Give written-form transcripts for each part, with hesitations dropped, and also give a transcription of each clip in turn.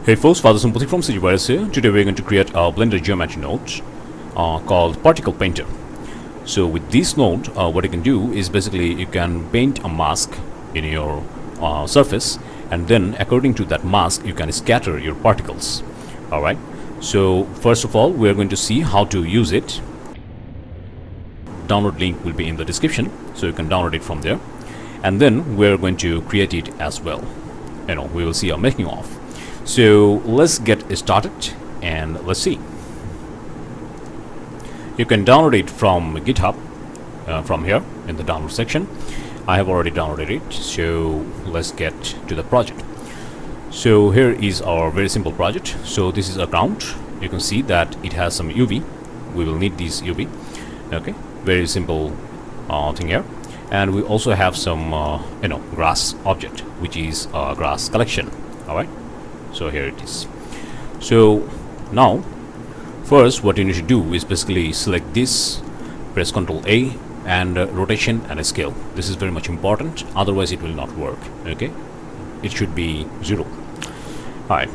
Hey folks, Father Sympathy from CGVirus here. Today we're going to create a Blender geometry node called Particle Painter. So with this node, what you can do is basically you can paint a mask in your surface, and then according to that mask you can scatter your particles. Alright, so first of all we are going to see how to use it. Download link will be in the description, so you can download it from there, and then we're going to create it as well. We will see our making of. So let's get started and let's see. You can download it from GitHub from here in the download section. I have already downloaded it, so let's get to the project. So here is our very simple project. So this is a ground. You can see that it has some UV. We will need this UV. Okay, very simple thing here. And we also have some grass object, which is a grass collection. All right. So here it is. So now first what you need to do is basically select this, press Ctrl A, and rotation and scale. This is very much important, otherwise it will not work. Okay, it should be 0. Alright,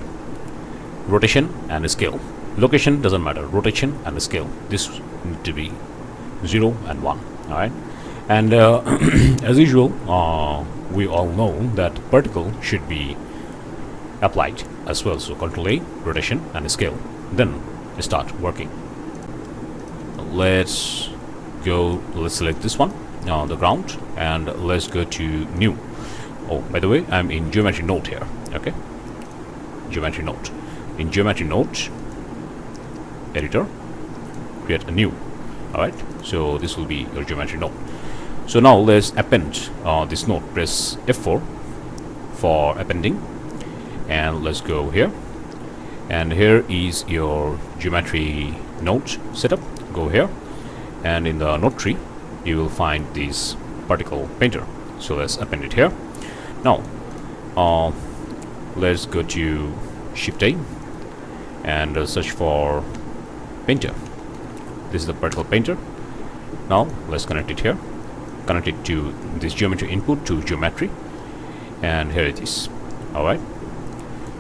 rotation and scale. Location doesn't matter, rotation and scale. This need to be 0 and 1. Alright, and as usual, we all know that particle should be applied as well. So Ctrl A, rotation and scale, then start working. Let's select this one, the ground, and let's go to new. Oh, by the way, I'm in geometry node here. Okay, geometry node. In geometry node editor, create a new. Alright, so this will be your geometry node. So now let's append this node. Press F4 for appending, and let's go here, and here is your geometry node setup. Go here, and in the node tree you will find this particle painter. So let's append it here. Now let's go to Shift A and search for painter. This is the particle painter. Now let's connect it here, connect it to this geometry input, to geometry, and here it is. Alright,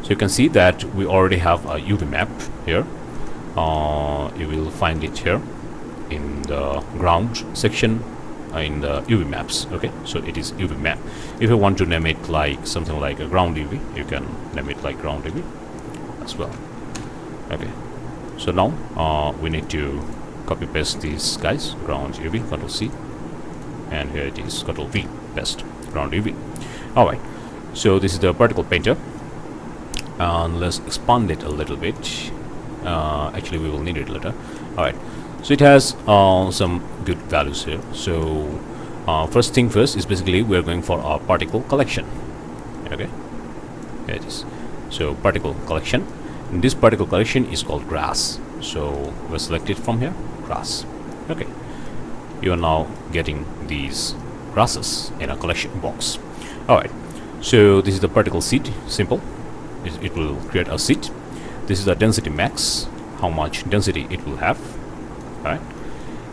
so you can see that we already have a UV map here. You will find it here in the ground section in the UV maps. Okay, so it is UV map. If you want to name it like something like a ground UV, you can name it like ground UV as well. Okay, so now we need to copy paste these guys, ground UV, Ctrl C, and here it is, Ctrl V, paste ground UV. Alright, so this is the particle painter. And let's expand it a little bit. Actually we will need it later. Alright, so it has some good values here. So first thing first is basically we're going for our particle collection. Okay, here it is. So particle collection, and this particle collection is called grass. So we'll select it from here, grass. Okay, you are now getting these grasses in a collection box. Alright, so this is the particle seed, simple. It will create a seed. This is the density max, how much density it will have. Right,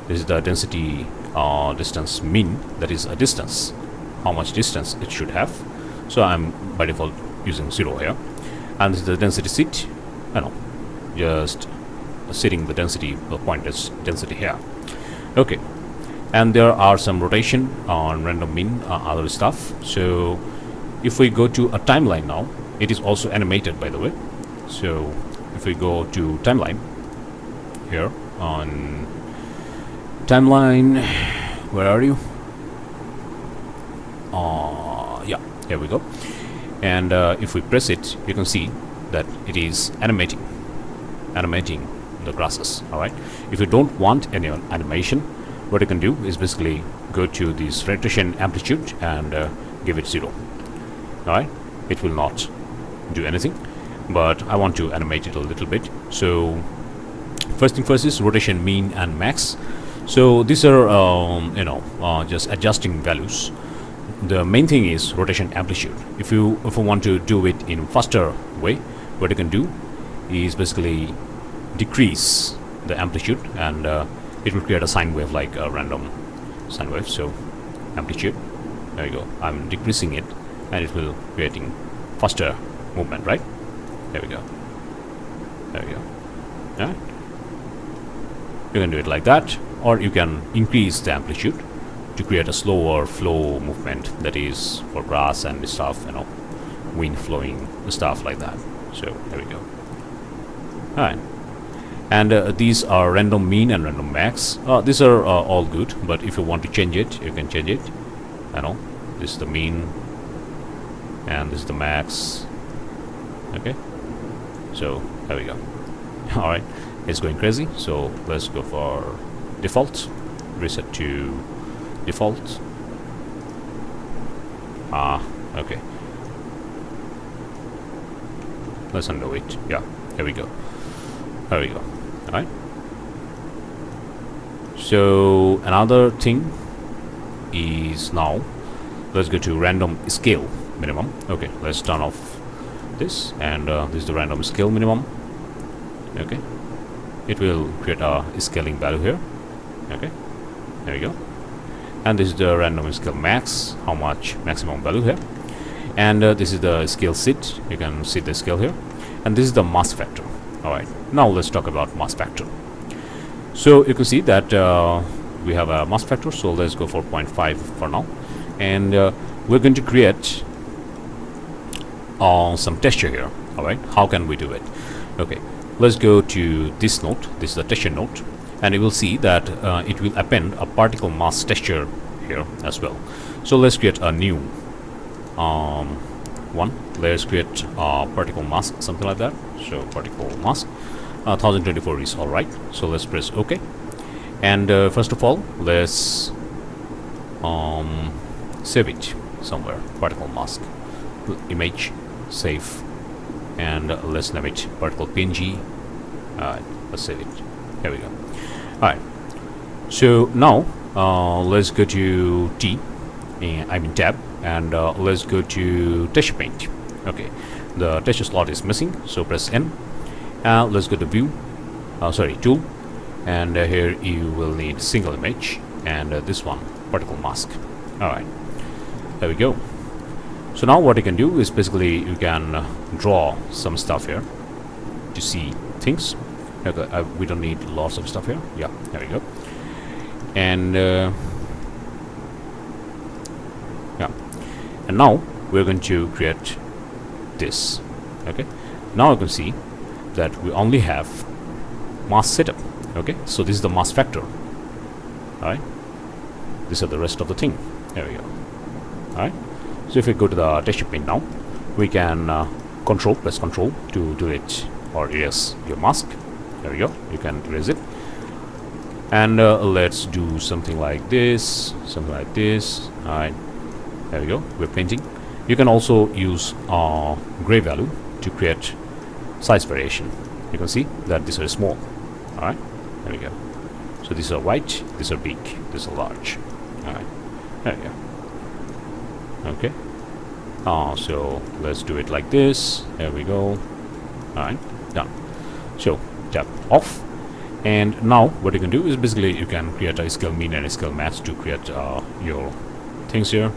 this is the density distance mean, that is a distance, how much distance it should have. So I'm by default using 0 here. And this is the density seed. Just setting the density, the point is density here. Okay, and there are some rotation on random mean, other stuff. So if we go to a timeline now, it is also animated, by the way. So if we go to timeline here, on timeline, where are you? Yeah, here we go. And if we press it, you can see that it is animating the grasses. Alright, if you don't want any animation, what you can do is basically go to this rotation amplitude and give it 0. Alright, it will not do anything, but I want to animate it a little bit. So first thing first is rotation mean and max. So these are just adjusting values. The main thing is rotation amplitude. If you want to do it in faster way, what you can do is basically decrease the amplitude, and it will create a sine wave, like a random sine wave. So amplitude, there you go, I'm decreasing it, and it will creating faster movement, right? There we go. There we go. Alright. You can do it like that, or you can increase the amplitude to create a slower flow movement, that is for grass and stuff, you know, wind flowing stuff like that. So there we go. Alright. And these are random mean and random max. These are all good, but if you want to change it, you can change it. You know, this is the mean and this is the max. Okay, so there we go. All right, it's going crazy, so let's go for default, reset to default. Okay, let's undo it. Yeah, there we go. There we go. All right, so another thing is, now let's go to random scale minimum. Okay, let's turn off this, and this is the random scale minimum. Okay, it will create a scaling value here. Okay, there we go. And this is the random scale max, how much maximum value here. And this is the scale seed, you can see the scale here. And this is the mass factor. Alright, now let's talk about mass factor. So you can see that we have a mass factor, so let's go for 0.5 for now. And we're going to create some texture here. Alright, how can we do it? Okay, let's go to this node. This is the texture node, and you will see that it will append a particle mass texture here as well. So let's create a new one. Let's create particle mask, something like that. So particle mask 1024 is alright. So let's press OK. And first of all, let's save it somewhere. Particle mask image, save, and let's name it particle png. Alright, let's save it. Here we go. Alright, so now let's go to T, I mean tab, and let's go to texture paint. Okay, the texture slot is missing, so press N. Let's go to view, tool, and here you will need single image, and this one, particle mask. Alright, there we go. So now what you can do is basically you can draw some stuff here to see things. Okay, we don't need lots of stuff here. Yeah, there we go. And yeah, and now we're going to create this. Okay, now you can see that we only have mass setup. Okay, so this is the mass factor. Alright, these are the rest of the thing. There we go. Alright, so if we go to the texture paint now, we can press control to delete or erase your mask. There we go, you can erase it. And let's do something like this, something like this. Alright, there we go, we're painting. You can also use gray value to create size variation. You can see that these are small. Alright, there we go. So these are white, these are big, these are large. Alright, there we go. Okay, so let's do it like this. There we go. Alright, done. So tap off, and now what you can do is basically you can create a scale mean and a scale max to create your things here,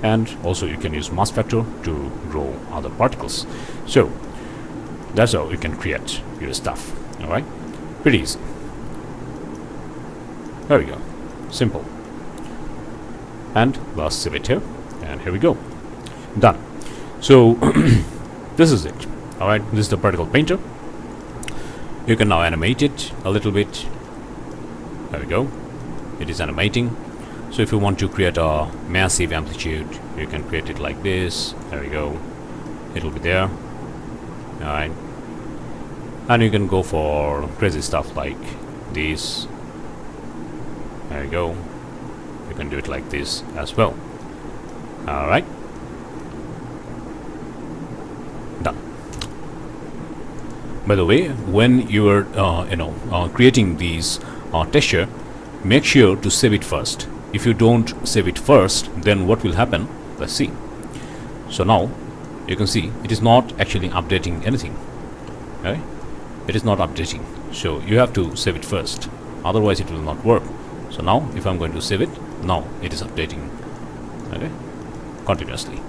and also you can use mass factor to draw other particles. So that's how you can create your stuff. Alright, pretty easy. There we go, simple. And let's save it here, and here we go, done. So this is it. Alright, this is the particle painter. You can now animate it a little bit. There we go, it is animating. So if you want to create a massive amplitude, you can create it like this. There we go, it'll be there. Alright, and you can go for crazy stuff like this. There you go, you can do it like this as well. Alright, done. By the way, when you are creating these texture, make sure to save it first. If you don't save it first, then what will happen? Let's see. So now you can see it is not actually updating anything. Okay, it is not updating, so you have to save it first, otherwise it will not work. So now if I'm going to save it, now it is updating, okay, continuously.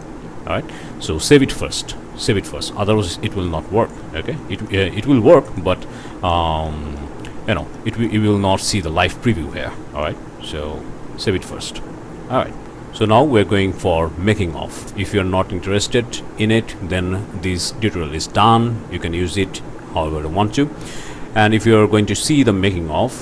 Alright, so save it first. save it first, otherwise it will not work. Okay, it will work, but it will not see the live preview here. All right, so save it first. All right, so now we're going for making of. If you're not interested in it, then this tutorial is done. You can use it however you want to. And if you're going to see the making of,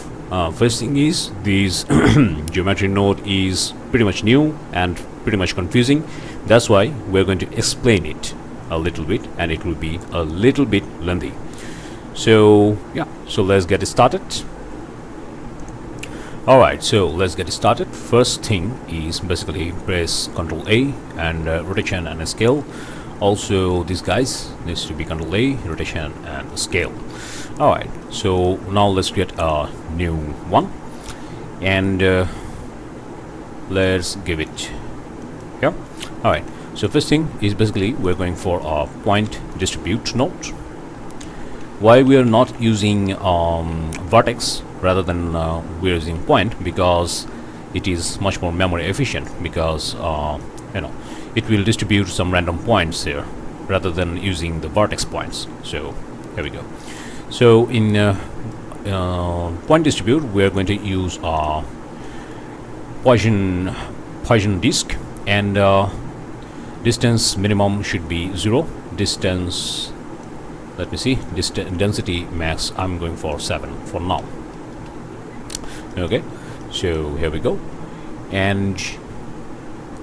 first thing is this geometry node is pretty much new and pretty much confusing. That's why we're going to explain it a little bit, and it will be a little bit lengthy. So yeah, so let's get started. Alright, so let's get started. First thing is basically press Ctrl A and rotation and scale. Also these guys needs to be Ctrl A, rotation and scale. Alright, so now let's create a new one, and let's give it here. Alright, so first thing is basically we're going for a point distribute node. Why we are not using vertex rather than we're using point? Because it is much more memory efficient, because it will distribute some random points here rather than using the vertex points. So here we go. So in point distribute, we are going to use Poisson disk, and distance minimum should be 0. Distance, let me see, density max I'm going for 7 for now. Okay, so here we go, and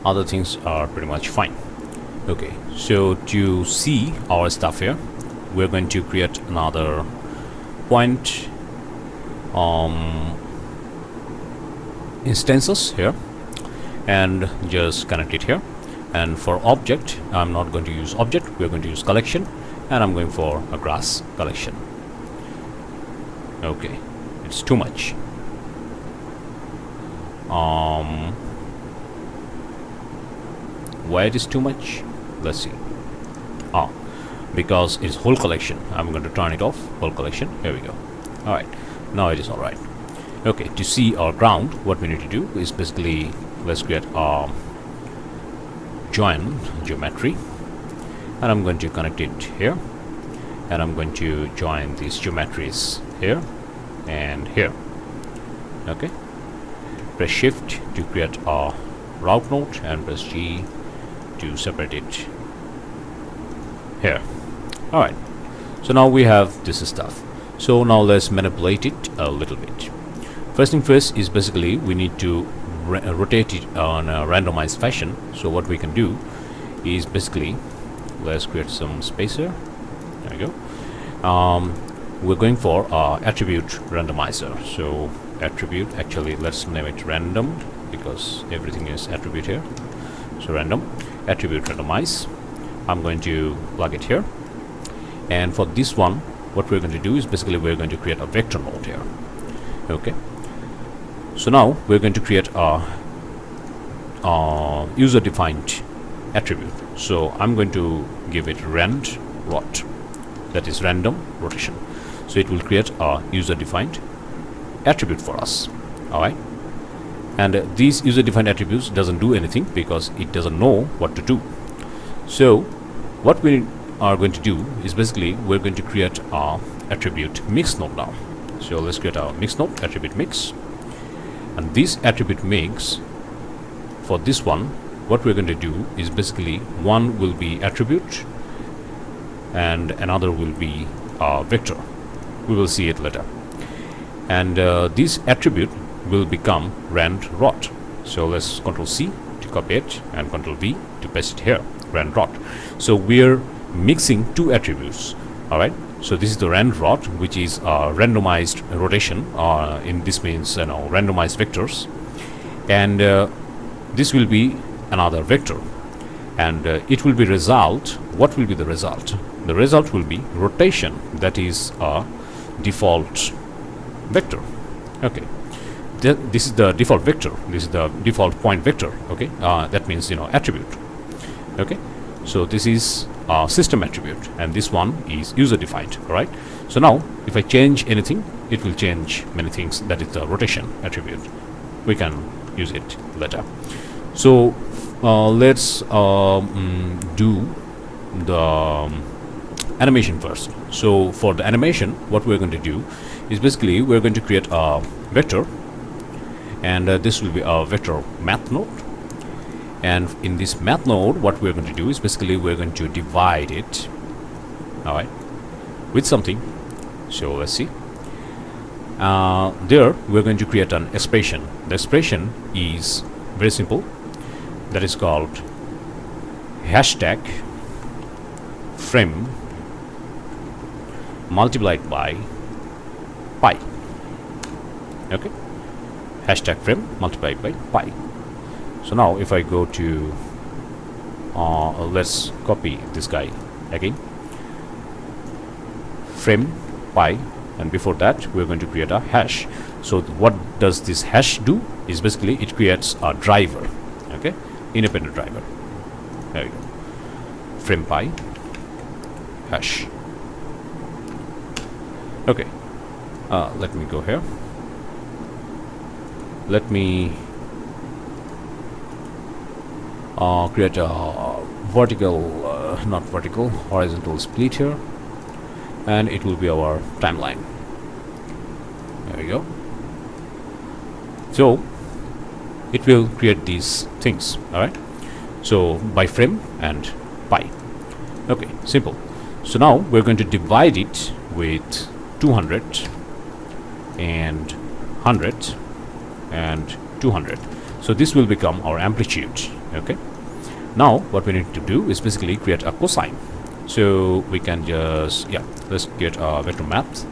other things are pretty much fine. Okay, so to see our stuff here, we're going to create another point instances here and just connect it here. And for object, I'm not going to use object, we're going to use collection, and I'm going for a grass collection. Okay, it's too much. Why it is too much? Let's see. Because it's whole collection. I'm going to turn it off, whole collection. Here we go. Alright, now it is alright. Okay, to see our ground, what we need to do is basically let's create a join geometry, and I'm going to connect it here, and I'm going to join these geometries here and here. Okay, press shift to create a route node, and press G to separate it here. Alright, so now we have this stuff. So now let's manipulate it a little bit. First thing first is basically we need to rotate it on a randomized fashion. So what we can do is basically let's create some space here. There we go. We're going for attribute randomizer. So attribute, actually let's name it random, because everything is attribute here. So random attribute randomize. I'm going to plug it here, and for this one what we're going to do is basically we're going to create a vector node here. Okay, so now we're going to create a user defined attribute. So I'm going to give it rand rot, that is random rotation. So it will create a user defined attribute for us. Alright, and these user defined attributes doesn't do anything because it doesn't know what to do. So what we are going to do is basically we're going to create a attribute mix node now. So let's create a mix node, attribute mix, and this attribute mix, for this one what we're going to do is basically one will be attribute and another will be vector. We will see it later. And this attribute will become rand rot. So let's Ctrl C to copy it and Ctrl V to paste it here, rand rot. So we're mixing two attributes. Alright, so this is the rand rot, which is randomized rotation. In this means randomized vectors, and this will be another vector, and it will be result. What will be the result? The result will be rotation, that is a default vector. Okay, this is the default vector, this is the default point vector. Okay, that means attribute. Okay, so this is a system attribute and this one is user defined. All right, so now if I change anything, it will change many things. That is the rotation attribute. We can use it later. So let's do the animation first. So for the animation, what we're going to do is basically we're going to create a vector, and this will be a vector math node. And in this math node, what we're going to do is basically we're going to divide it, all right, with something. So let's see. There we're going to create an expression. The expression is very simple. That is called hashtag frame multiplied by pi. Okay, hashtag frame multiplied by pi. So now if I go to let's copy this guy again, frame pi, and before that we're going to create a hash. So what does this hash do is basically it creates a driver, okay, independent driver. There you go, frame pi hash. Okay, let me go here. Let me create a vertical, not vertical, horizontal split here, and it will be our timeline. There we go. So it will create these things, all right. So by frame and pi. Okay, simple. So now we're going to divide it with 200 and 100 and 200. So this will become our amplitude. Okay, now what we need to do is basically create a cosine. So we can just, yeah, let's get a vector math,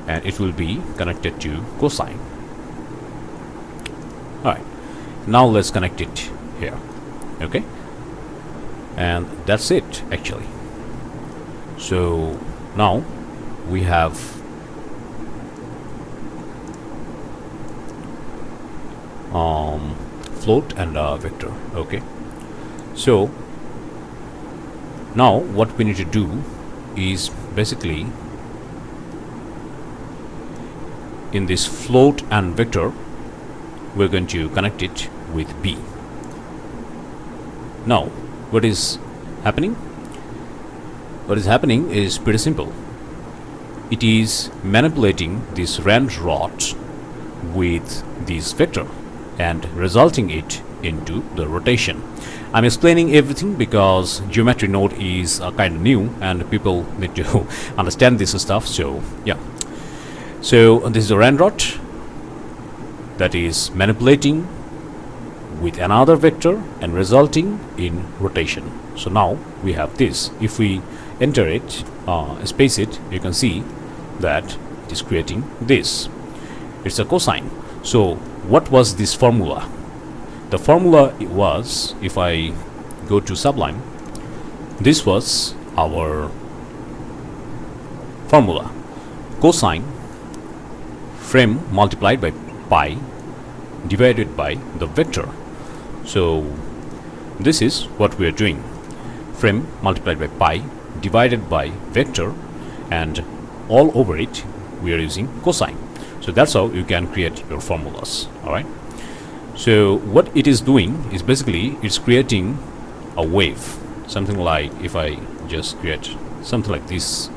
and it will be connected to cosine. All right, now let's connect it here. Okay, and that's it actually. So now we have float and vector. Okay, so now what we need to do is basically in this float and vector we're going to connect it with B. Now what is happening? What is happening is pretty simple. It is manipulating this rand rod with this vector and resulting it into the rotation. I'm explaining everything because geometry node is kind of new and people need to understand this stuff. So yeah, so this is a rand rod that is manipulating with another vector and resulting in rotation. So now we have this. If we enter it, space it, you can see that it is creating this. It's a cosine. So what was this formula? The formula was, if I go to Sublime, this was our formula: cosine frame multiplied by pi divided by the vector. So this is what we are doing: frame multiplied by pi divided by vector, and all over it we are using cosine. So that's how you can create your formulas. All right, so what it is doing is basically it's creating a wave, something like, if I just create something like this.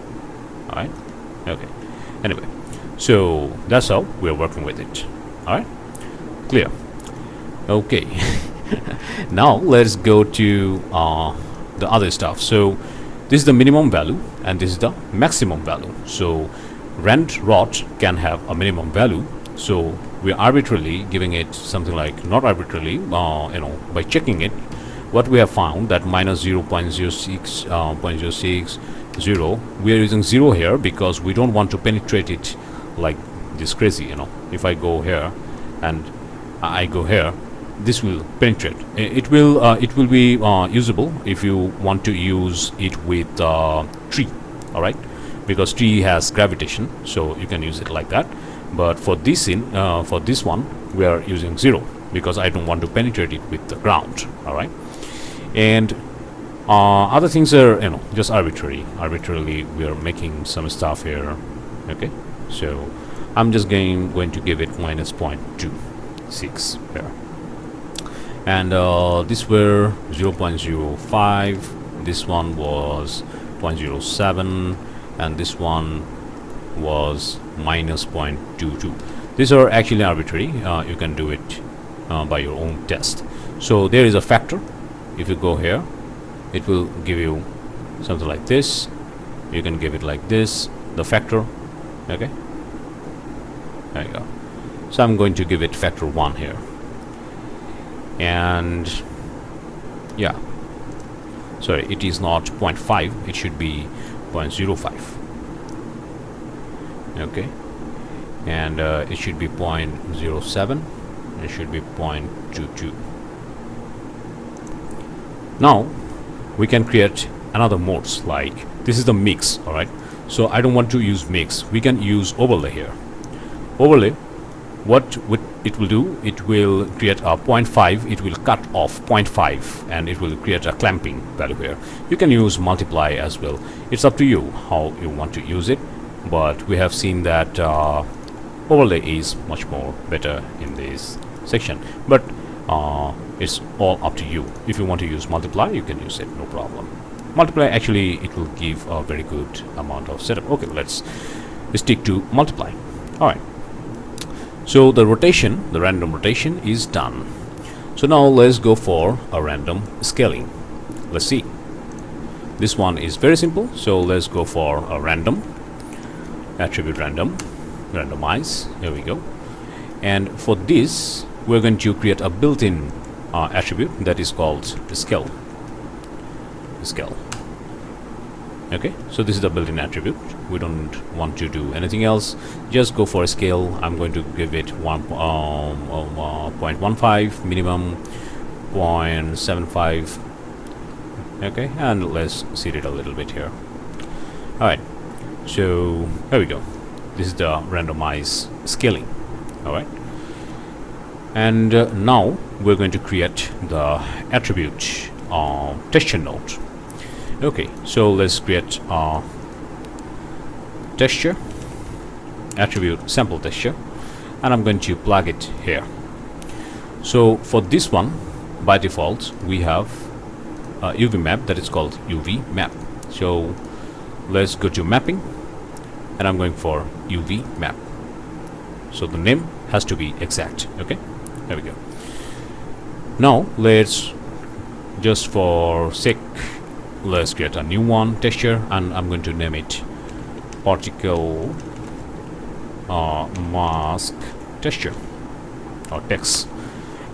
All right, okay, anyway, so that's how we're working with it. All right, clear? Okay. Now let's go to the other stuff. So this is the minimum value and this is the maximum value. So rand rod can have a minimum value, so we're arbitrarily giving it something like, not arbitrarily, by checking it, what we have found that minus 0.06, 0.060, we are using 0 here because we don't want to penetrate it like this crazy. If I go here and I go here, this will penetrate. It will be usable if you want to use it with tree. All right, because tree has gravitation, so you can use it like that. But for this for this one we are using 0 because I don't want to penetrate it with the ground. All right, and other things are just arbitrarily we are making some stuff here. Okay, so I'm just going to give it minus 0.26 here, and this were 0.05, this one was 0.07, and this one was minus 0.22. These are actually arbitrary. You can do it by your own test. So there is a factor. If you go here, it will give you something like this. You can give it like this, the factor. Okay, there you go. So I'm going to give it factor 1 here, and yeah, sorry, it is not 0.5, it should be 0.05. okay, and it should be 0.07, it should be 0.22. Now we can create another modes, like this is the mix. All right, so I don't want to use mix. We can use overlay here. Overlay, what it will do, it will create a 0.5, it will cut off 0.5, and it will create a clamping value here. You can use multiply as well. It's up to you how you want to use it, but we have seen that overlay is much more better in this section, but it's all up to you. If you want to use multiply, you can use it, no problem. Multiply, actually it will give a very good amount of setup. Okay, let's stick to multiply. All right, so the rotation, the random rotation is done. So now let's go for a random scaling. Let's see, this one is very simple. So let's go for a random attribute, random, randomize. Here we go. And for this we're going to create a built-in attribute that is called scale. Okay, so this is the built-in attribute. We don't want to do anything else, just go for a scale. I'm going to give it 0.15 minimum, 0.75. okay, and let's set it a little bit here. All right, so here we go. This is the randomized scaling. All right, and now we're going to create the attribute texture node. Okay, so let's create a texture attribute, sample texture, and I'm going to plug it here. So for this one, by default we have a UV map that is called UV map. So let's go to mapping, and I'm going for UV map. So the name has to be exact. Okay, there we go. Now let's, just for sake, let's create a new one, texture, and I'm going to name it particle mask texture or text,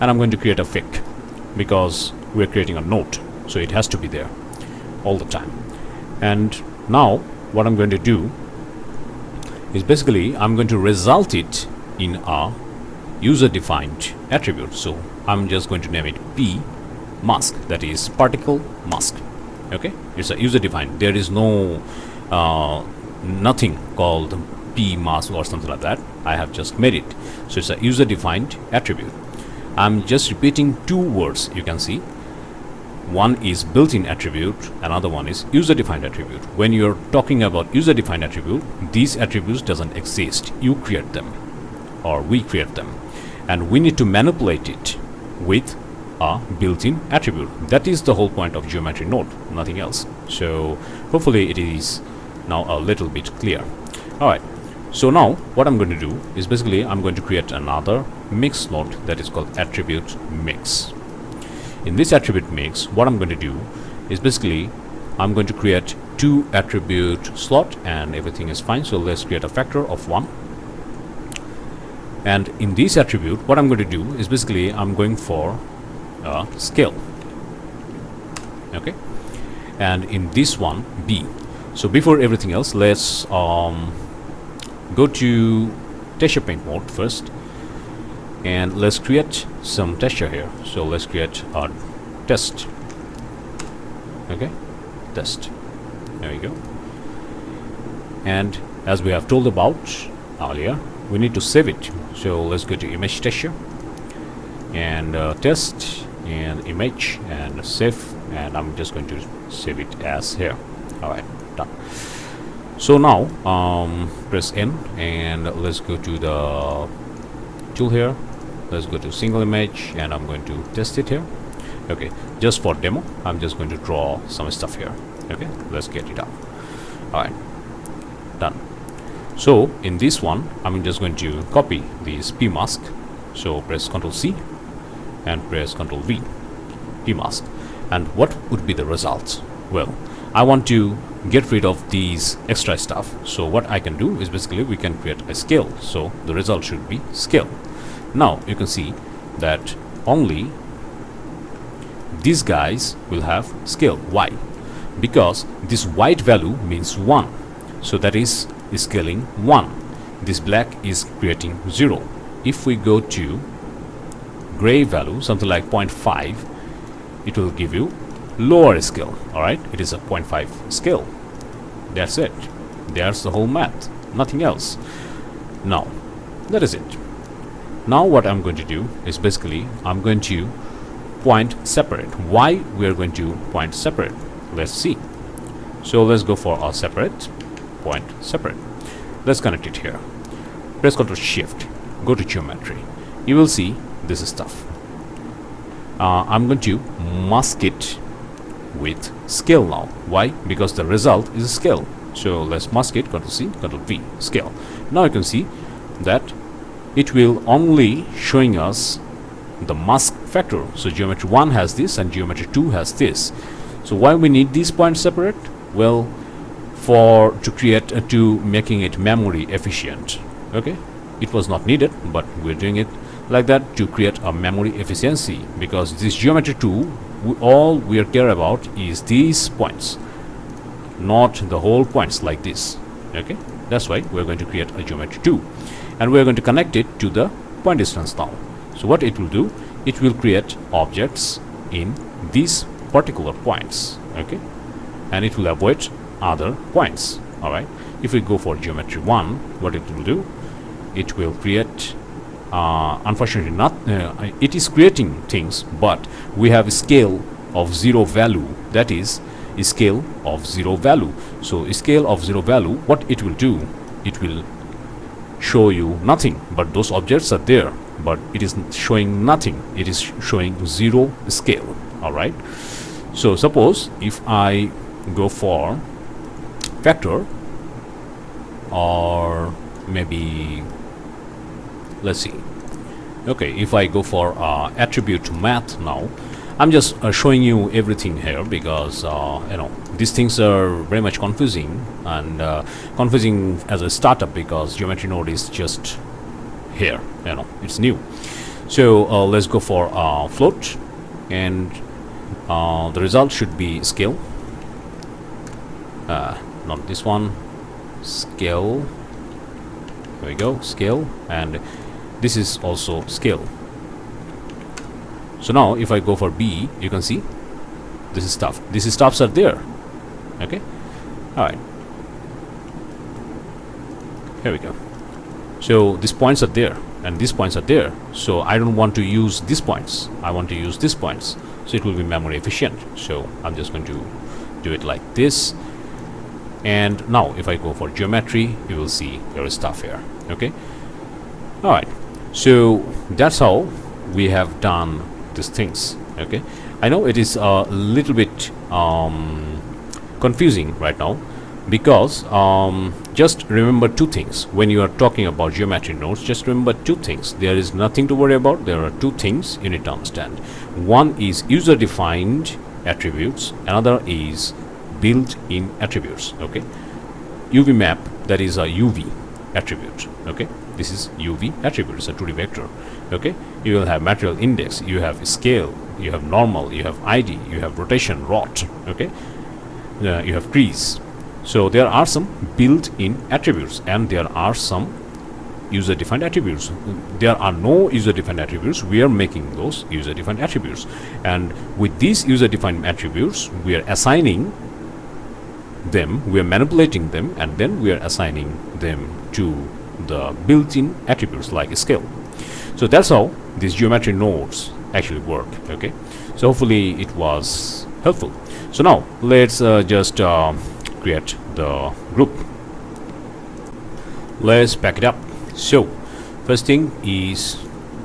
and I'm going to create a fake because we're creating a node, so it has to be there all the time. And now what I'm going to do is basically I'm going to result it in a user defined attribute. So I'm just going to name it P mask, that is particle mask. Okay, it's a user defined. There is no nothing called P mask or something like that. I have just made it. So it's a user defined attribute. I'm just repeating two words. You can see one is built-in attribute, another one is user defined attribute. When you're talking about user defined attribute, these attributes doesn't exist. You create them, or we create them, and we need to manipulate it with a built-in attribute. That is the whole point of geometry node, nothing else. So hopefully it is now a little bit clear. All right, so now what I'm going to do is basically I'm going to create another mix node that is called attribute mix. In this attribute mix, what I'm going to do is basically I'm going to create two attribute slot, and everything is fine. So let's create a factor of 1. And in this attribute, what I'm going to do is basically I'm going for scale. Okay, and in this one B. So before everything else, let's go to texture paint mode first, and let's create some texture here. So let's create a test. Okay, test. There we go. And as we have told about earlier, we need to save it. So let's go to image texture and test and image and save, and I'm just going to save it as here. All right, done. So now press N and let's go to the tool here. Let's go to single image, and I'm going to test it here. Okay, just for demo, I'm just going to draw some stuff here. Okay, let's get it up. All right, done. So in this one, I'm just going to copy this P mask. So press Ctrl C and press Ctrl V, P mask. And what would be the results? Well, I want to get rid of these extra stuff. So what I can do is basically we can create a scale. So the result should be scale. Now you can see that only these guys will have scale. Why? Because this white value means 1. So that is scaling 1. This black is creating 0. If we go to gray value, something like 0.5, it will give you lower scale. Alright, it is a 0.5 scale. That's it. There's the whole math, nothing else. Now that is it. Now what I'm going to do is basically I'm going to point separate. Why we are going to point separate? Let's see. So let's go for a separate, point separate. Let's connect it here. Press Ctrl Shift, go to geometry. You will see this stuff. I'm going to mask it with scale now. Why? Because the result is a scale. So let's mask it, Ctrl C, Ctrl V, scale. Now you can see that it will only showing us the mask factor. So geometry 1 has this and geometry 2 has this. So why we need these points separate? Well, to making it memory efficient. Okay, it was not needed, but we're doing it like that to create a memory efficiency, because this geometry 2 all we care about is these points, not the whole points like this. Okay, that's why we're going to create a geometry 2 and we're going to connect it to the point distance now. So what it will do, it will create objects in these particular points. Okay, and it will avoid other points. All right, if we go for geometry 1, what it will do, it will create unfortunately not it is creating things, but we have a scale of 0 value. That is a scale of 0 value. So a scale of 0 value, what it will do, it will show you nothing, but those objects are there, but it is showing nothing. It is showing 0 scale. All right, so suppose if I go for vector, or maybe let's see. Okay, if I go for attribute math now, I'm just showing you everything here because these things are very much confusing, and confusing as a startup because geometry node is just here, it's new. So let's go for float, and the result should be scale, not this one, scale. There we go, scale, and this is also scale. So now if I go for B, you can see this is stuff. These stuffs are there. Okay, all right, here we go. So these points are there and these points are there. So I don't want to use these points, I want to use these points, so it will be memory efficient. So I'm just going to do it like this. And now if I go for geometry, you will see there is stuff here. Okay, all right, so that's how we have done these things. Okay, I know it is a little bit confusing right now, because just remember two things when you are talking about geometry nodes. Just remember two things. There is nothing to worry about. There are two things you need to understand. One is user defined attributes, another is built-in attributes. Okay, UV map, that is a UV attribute. Okay, this is UV attribute, it's a 2D vector. Okay, you will have material index, you have scale, you have normal, you have ID, you have rotation, rot. Okay, you have crease. So there are some built-in attributes and there are some user-defined attributes. There are no user-defined attributes. We are making those user-defined attributes, and with these user-defined attributes we are assigning them, we are manipulating them, and then we are assigning them to the built-in attributes like scale. So that's how these geometry nodes actually work. Okay, so hopefully it was helpful. So now let's just create the group. Let's pack it up. So first thing is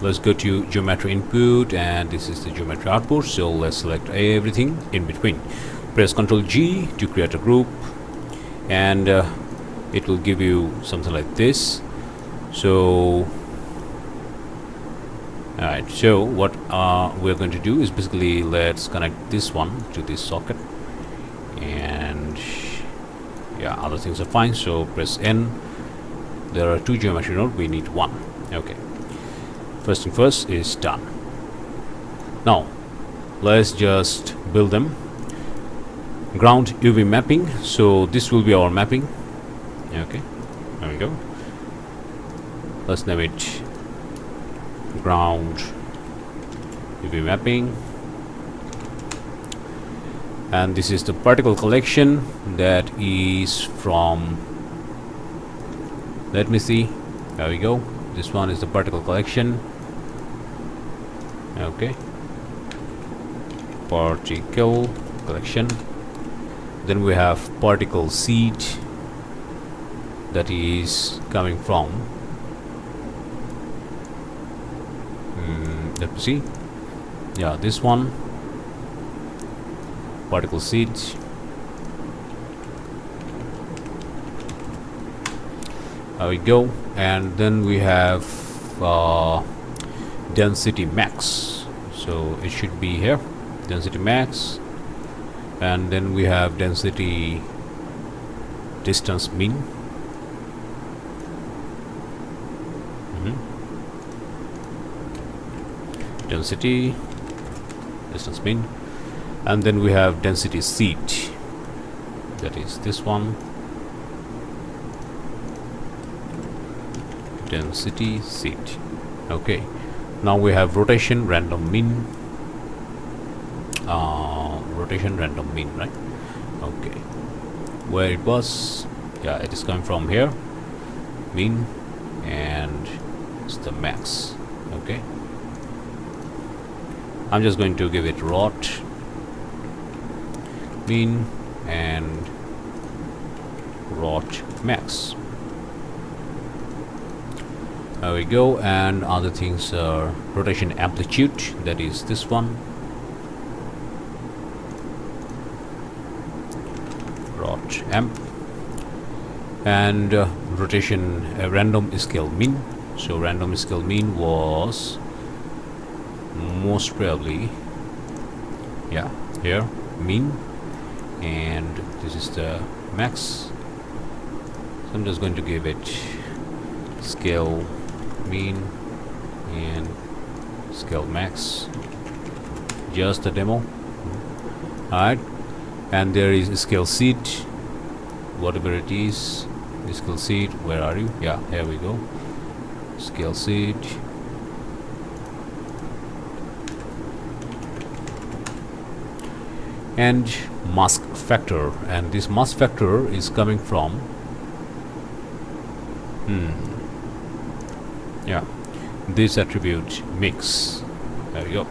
let's go to geometry input, and this is the geometry output. So let's select everything in between. Press Ctrl G to create a group, and it will give you something like this. So alright, so what we're going to do is basically let's connect this one to this socket, and yeah, other things are fine. So press N. There are 2 geometry nodes, we need 1. Okay, first thing first is done. Now let's just build them. Ground UV mapping, so this will be our mapping. Okay, there we go. Let's name it ground UV mapping, and this is the particle collection that is from, let me see, there we go, this one is the particle collection. Okay, particle collection. Then we have particle seed that is coming from, let me see, yeah, this one, particle seeds. There we go. And then we have density max, so it should be here, density max. And then we have density distance mean. Density distance mean. And then we have density seed, that is this one, density seed. Okay, now we have rotation random mean, rotation random mean, right? Okay, where it was, yeah, it is coming from here, mean, and it's the max. Okay, I'm just going to give it rot mean and rot max. There we go. And other things are rotation amplitude, that is this one, rot amp, and rotation random scale mean. So random scale mean was most probably, yeah, here, mean, and this is the max. So I'm just going to give it scale mean and scale max, just a demo. Alright, and there is a scale seed, whatever it is, the scale seed, where are you? Yeah, here we go, scale seed. And mask factor, and this mask factor is coming from yeah, this attribute mix. There we go,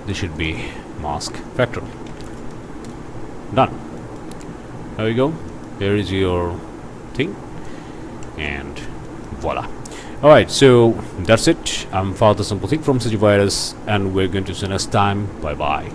this should be mask factor. Done. There we go, here is your thing, and voila. Alright, so that's it. I'm Father Simple Thing from CG Virus, and we're going to see you next time. Bye bye.